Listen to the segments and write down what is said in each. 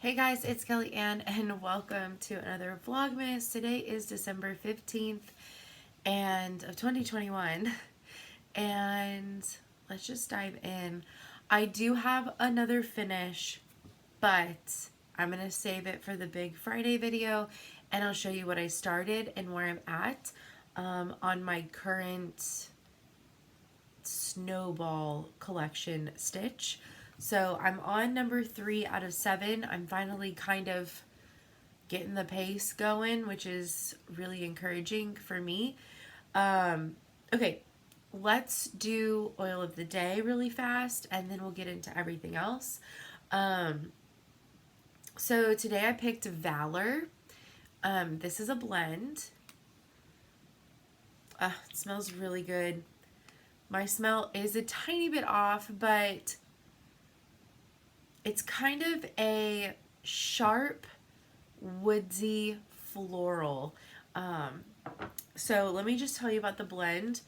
Hey guys, it's Kelly Ann and welcome to another Vlogmas. Today is December 15th of 2021 and let's just dive in. I do have another finish, but I'm going to save it for the big Friday video and I'll show you what I started and where I'm at on my current snowball collection stitch. So I'm on number 3 out of 7. I'm finally kind of getting the pace going, which is really encouraging for me. Okay, let's do oil of the day really fast and then we'll get into everything else. So today I picked Valor. This is a blend. It smells really good. My smell is a tiny bit off, but it's kind of a sharp, woodsy floral. So let me just tell you about the blend.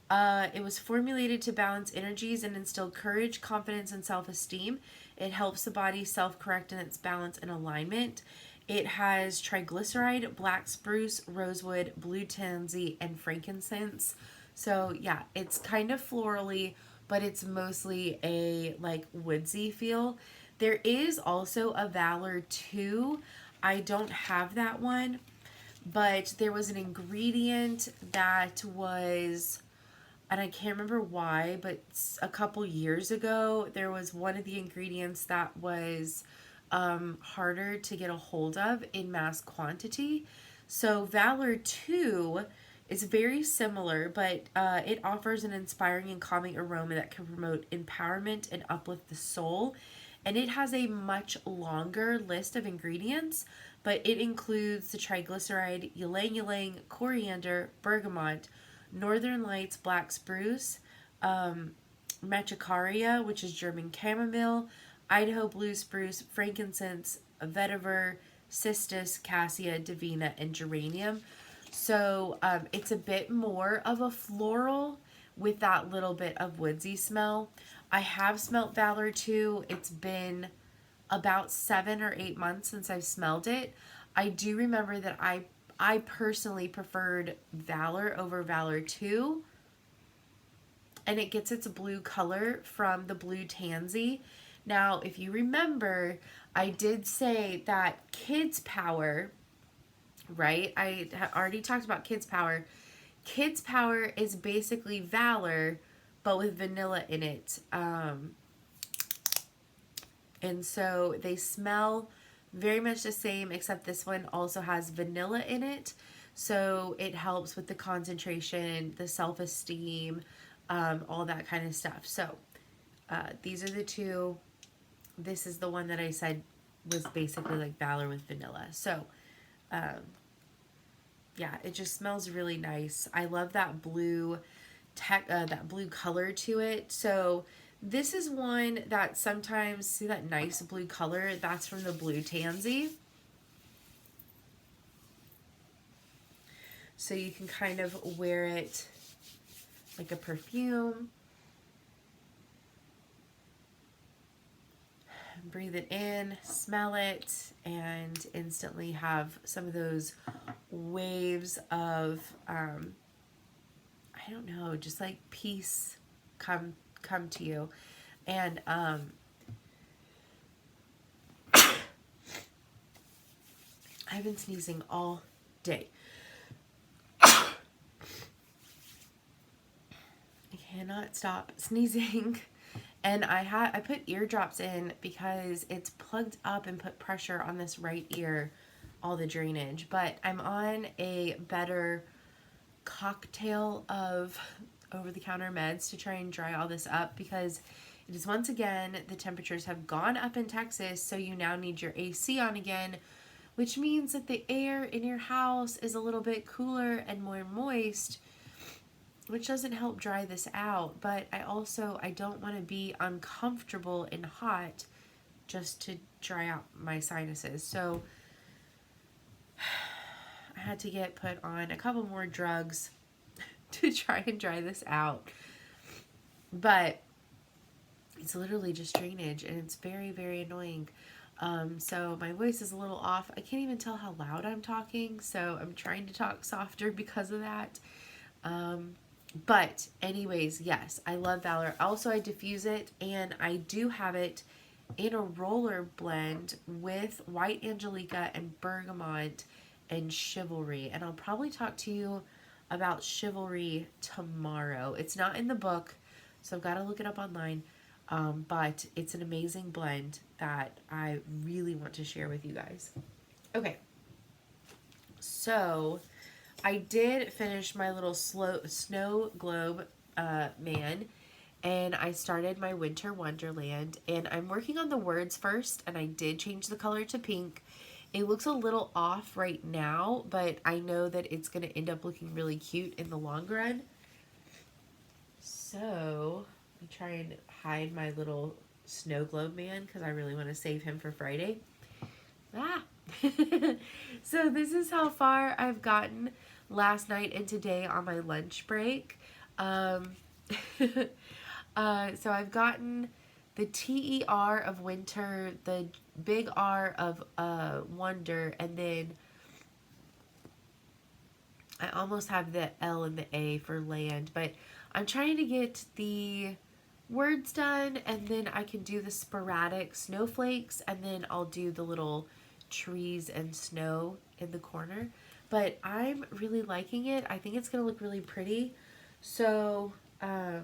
It was formulated to balance energies and instill courage, confidence, and self-esteem. It helps the body self-correct in its balance and alignment. It has triglyceride, black spruce, rosewood, blue tansy, and frankincense. So yeah, it's kind of florally, but it's mostly a like woodsy feel. There is also a Valor 2. I don't have that one, but there was an ingredient that was, and I can't remember why, but a couple years ago, there was one of the ingredients that was harder to get a hold of in mass quantity. So Valor 2 is very similar, but it offers an inspiring and calming aroma that can promote empowerment and uplift the soul. And it has a much longer list of ingredients, but it includes the triglyceride, ylang ylang, coriander, bergamot, northern lights, black spruce, matricaria, which is German chamomile, Idaho blue spruce, frankincense, vetiver, cistus, cassia, divina, and geranium. So it's a bit more of a floral with that little bit of woodsy smell. I have smelt Valor 2. It's been about 7 or 8 months since I've smelled it. I do remember that I personally preferred Valor over Valor 2. And it gets its blue color from the blue tansy. Now, if you remember, I did say that Kids Power, right? I already talked about Kids Power. Kids Power is basically Valor, but with vanilla in it. And so they smell very much the same, except this one also has vanilla in it. So it helps with the concentration, the self-esteem, all that kind of stuff. So these are the two. This is the one that I said was basically like Valor with vanilla. So yeah, it just smells really nice. I love that blue that blue color to it. So this is one that sometimes, see that nice blue color? That's from the blue tansy. So you can kind of wear it like a perfume. Breathe it in, smell it, and instantly have some of those waves of, I don't know, just like peace come to you. And I've been sneezing all day. I cannot stop sneezing. And I put eardrops in because it's plugged up and put pressure on this right ear, all the drainage. But I'm on a better cocktail of over-the-counter meds to try and dry all this up, because it is once again, the temperatures have gone up in Texas, so you now need your AC on again, which means that the air in your house is a little bit cooler and more moist, which doesn't help dry this out. But I don't want to be uncomfortable and hot just to dry out my sinuses. So I had to get put on a couple more drugs to try and dry this out. But it's literally just drainage, and it's very, very annoying. So my voice is a little off. I can't even tell how loud I'm talking, so I'm trying to talk softer because of that. But anyways, yes, I love Valor. Also, I diffuse it, and I do have it in a roller blend with White Angelica and Bergamot and Chivalry. And I'll probably talk to you about Chivalry tomorrow. It's not in the book, so I've got to look it up online. But it's an amazing blend that I really want to share with you guys. Okay, so I did finish my little snow globe man, and I started my Winter Wonderland, and I'm working on the words first, and I did change the color to pink. It looks a little off right now, but I know that it's going to end up looking really cute in the long run. So I try and hide my little snow globe man because I really want to save him for Friday. So this is how far I've gotten last night and today on my lunch break. So I've gotten the TER of winter, the big R of wonder, and then I almost have the L and the A for land, but I'm trying to get the words done, and then I can do the sporadic snowflakes, and then I'll do the little trees and snow in the corner. But I'm really liking it. I think it's going to look really pretty. So I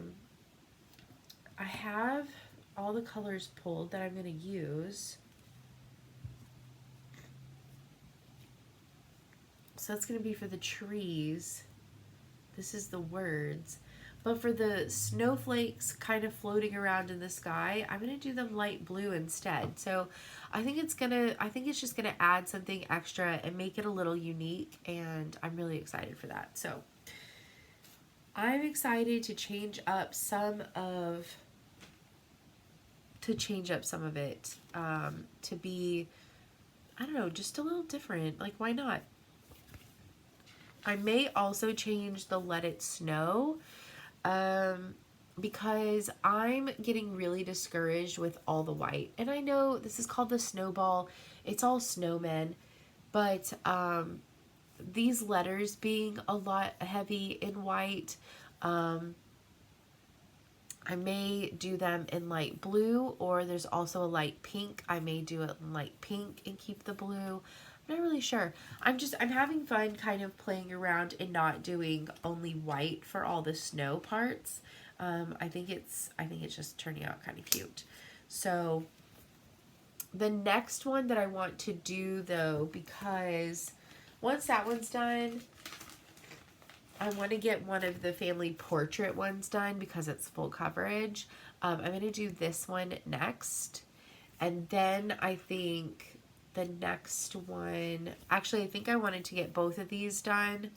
have all the colors pulled that I'm going to use. So that's going to be for the trees. This is the words. But for the snowflakes kind of floating around in the sky, I'm going to do them light blue instead. So I think it's just going to add something extra and make it a little unique, and I'm really excited for that. So I'm excited to change up some of it to be, I don't know, just a little different. Like, why not? I may also change the Let It Snow because I'm getting really discouraged with all the white. And I know this is called the snowball. It's all snowmen. But these letters being a lot heavy in white, I may do them in light blue, or there's also a light pink. I may do it in light pink and keep the blue. I'm not really sure. I'm having fun kind of playing around and not doing only white for all the snow parts. I think it's just turning out kind of cute. So the next one that I want to do though, because once that one's done, I want to get one of the family portrait ones done because it's full coverage. I'm going to do this one next. And then I think the next one, actually I think I wanted to get both of these done,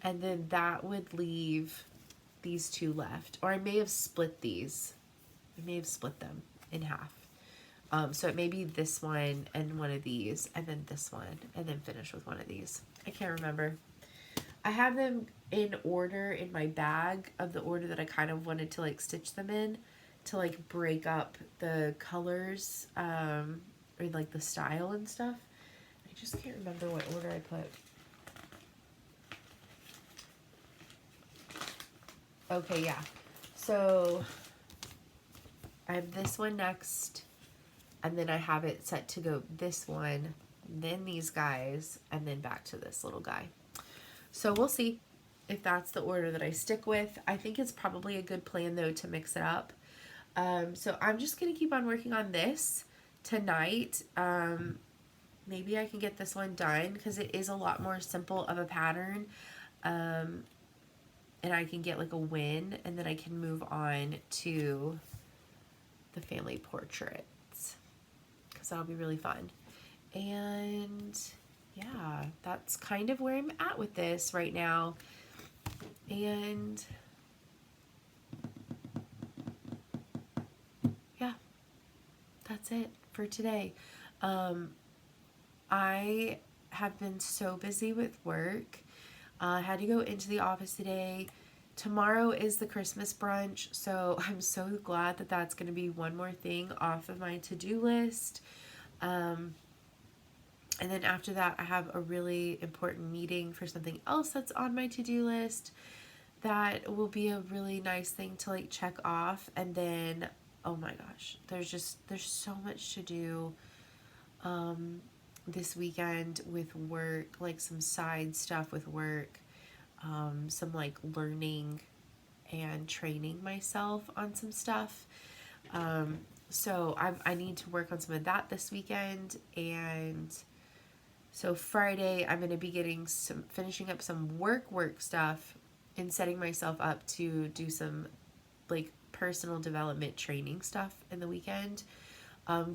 and then that would leave these two left. Or I may have split these. I may have split them in half. So it may be this one and one of these, and then this one, and then finish with one of these. I can't remember. I have them in order in my bag of the order that I kind of wanted to like stitch them in to like break up the colors or like the style and stuff. I just can't remember what order I put. Okay, yeah. So I have this one next, and then I have it set to go this one, then these guys, and then back to this little guy. So we'll see if that's the order that I stick with. I think it's probably a good plan though to mix it up. So I'm just going to keep on working on this tonight. Maybe I can get this one done because it is a lot more simple of a pattern. And I can get like a win, and then I can move on to the family portraits because that'll be really fun. And yeah, that's kind of where I'm at with this right now. And yeah, that's it for today. I have been so busy with work. I had to go into the office today. Tomorrow is the Christmas brunch, so I'm so glad that that's going to be one more thing off of my to-do list. And then after that, I have a really important meeting for something else that's on my to-do list that will be a really nice thing to like check off. And then, oh my gosh, there's so much to do this weekend with work, like some side stuff with work, some like learning and training myself on some stuff. So I need to work on some of that this weekend. And so Friday, I'm going to be finishing up some work stuff and setting myself up to do some like personal development training stuff in the weekend,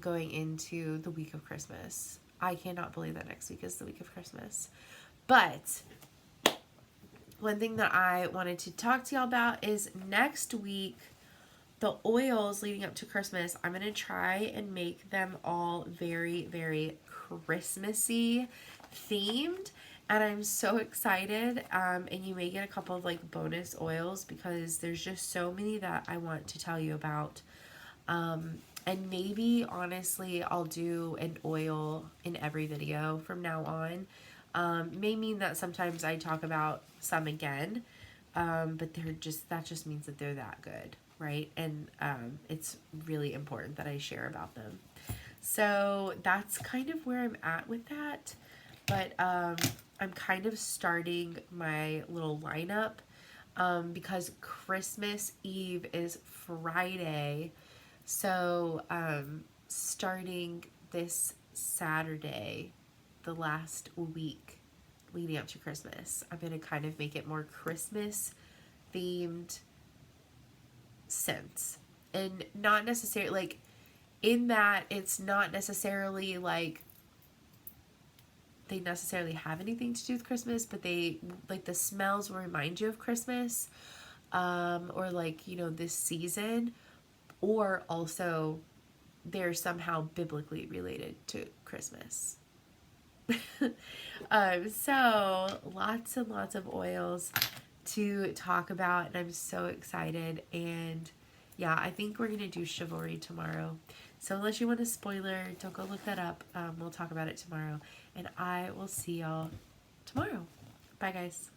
going into the week of Christmas. I cannot believe that next week is the week of Christmas. But one thing that I wanted to talk to y'all about is next week, the oils leading up to Christmas, I'm going to try and make them all very, very Christmassy themed. And I'm so excited. And you may get a couple of like bonus oils because there's just so many that I want to tell you about. And maybe honestly, I'll do an oil in every video from now on. May mean that sometimes I talk about some again, but that just means that they're that good, right? And it's really important that I share about them. So that's kind of where I'm at with that. But I'm kind of starting my little lineup because Christmas Eve is Friday. So starting this Saturday, the last week leading up to Christmas, I'm going to kind of make it more Christmas themed scents. And not necessarily like in that it's not necessarily like they necessarily have anything to do with Christmas, but they like the smells will remind you of Christmas, or like, you know, this season, or also they're somehow biblically related to Christmas. So lots and lots of oils to talk about, and I'm so excited. And yeah, I think we're gonna do chivalry tomorrow. So unless you want a spoiler, don't go look that up. We'll talk about it tomorrow, and I will see y'all tomorrow. Bye, guys.